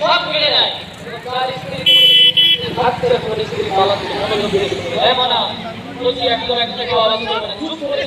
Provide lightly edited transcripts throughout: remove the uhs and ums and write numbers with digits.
সব কেড়ে নেয়। তার স্ত্রী থাকতে করে স্ত্রী পালা থেকে মনোযোগ দিয়ে মানা বলছি একদম একটাকে আওয়াজ করবে না, চুপ করে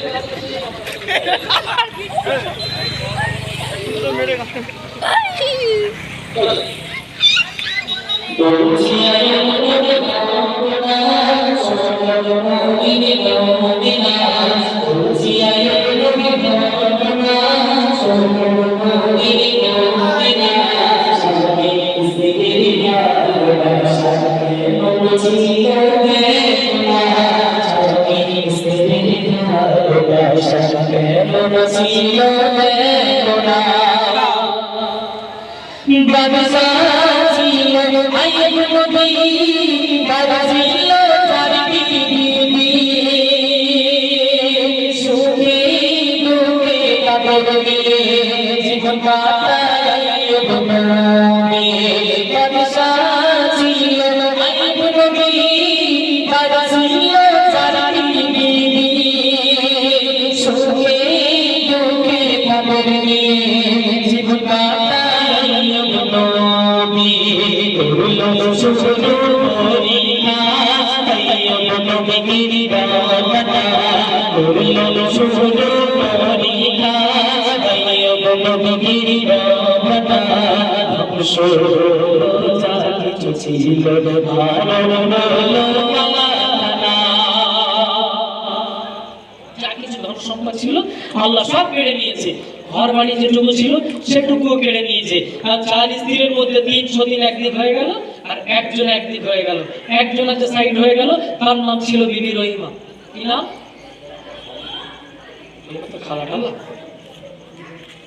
আল্লাহ সব কেড়ে নিয়েছে। ঘর বাড়ি যেটুকু ছিল সেটুকুও কেড়ে নিয়েছে। আর 4 স্ত্রীর মধ্যে 300 দিন একদিক হয়ে গেল, আর একজন একদিক হয়ে গেল। একজন আছে সাইড হয়ে গেল, তার নাম ছিল বিবি রহিমা। কি নাম?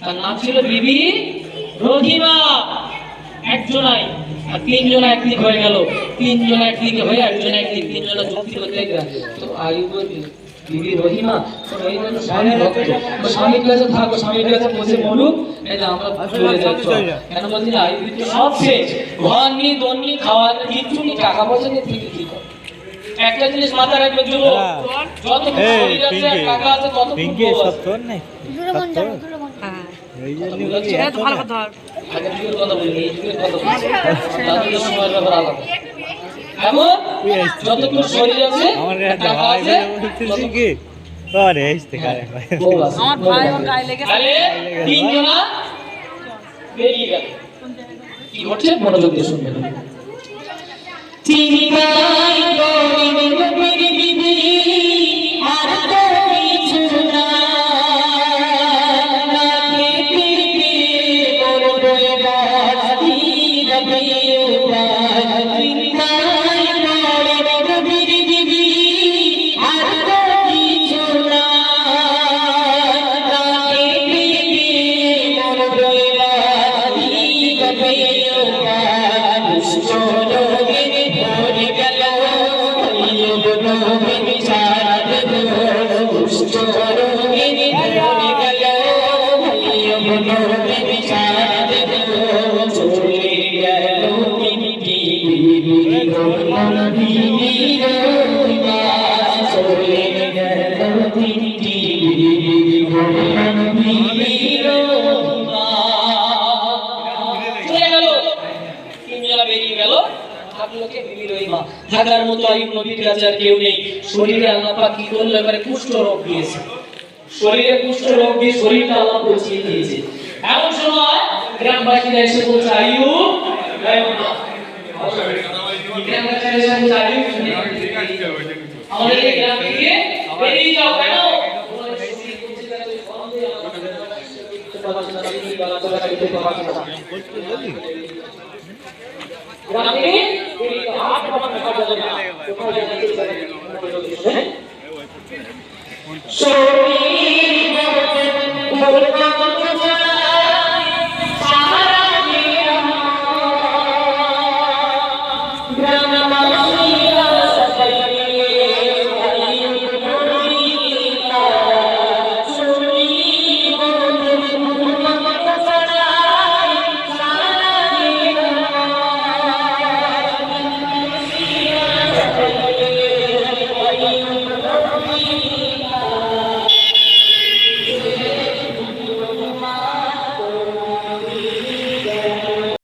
তার নাম ছিল বিবি রহিমা। একজনাই আর 3 জন একদিক হয়ে গেল। 3 জন একদিকে হয়ে একজন একদিক, 3 জন যুক্তি করতে গেল। তো আয়ুব বিবি রহিমা স্বামীর ভক্ত, স্বামীর কাছে থাকো, স্বামীর কাছে বসে মরুক, আমরা চলে যাচ্ছি। কেন বলছি না, আয়ুব সব শেষ, ঘর নি দোন নি খাওয়া কিচ্ছু নি, টাকা পয়সা নিয়ে থেকে কি করে। একটা জিনিস মাথায় রাখবে যুবক, যত শরীর আছে টাকা আছে তত সত্তর নাই এই জন্য ভালো কথা। আগের যুগের কথা বলি, এই যুগের কথা বলি, তাদের সময়ের ব্যাপার আলাদা। এমন যতটুকু শরীর আছে টাকা আছে কি করে আসতে কারে আমার ভাই ওর গায়ে লেগে তাহলে 3 জনা বেরিয়ে গেল। কি হচ্ছে মনোযোগ দিয়ে শুনবেন। চিনি নাই গরিবের বিবি আর তো কিছু না, নাকে পিপি করবে বাসি রবে উপায়। চিনি নাই গরিবের বিবি আর তো কিছু না, নাকে পিপি করবে বাসি রবে উপায়। দুষ্ট থাকার মতো আইয়ুব নবীর কাছে আর কেউ নেই। শরীরে আল্লাহ পাক কি করলো, এবারে কুষ্ঠ রোগ দিয়েছে। শরীরে কুষ্ঠ রোগ দিয়ে শরীরটা আল্লাহ পচিয়ে দিয়েছে। এমন সময় গ্রামবাসীরা এসে বলছে আইয়ুব, গ্রামবাসীরা এসে বলছে আইয়ুব আমাদের এই গ্রাম থেকে বেরিয়ে যাও। কেন? শরীর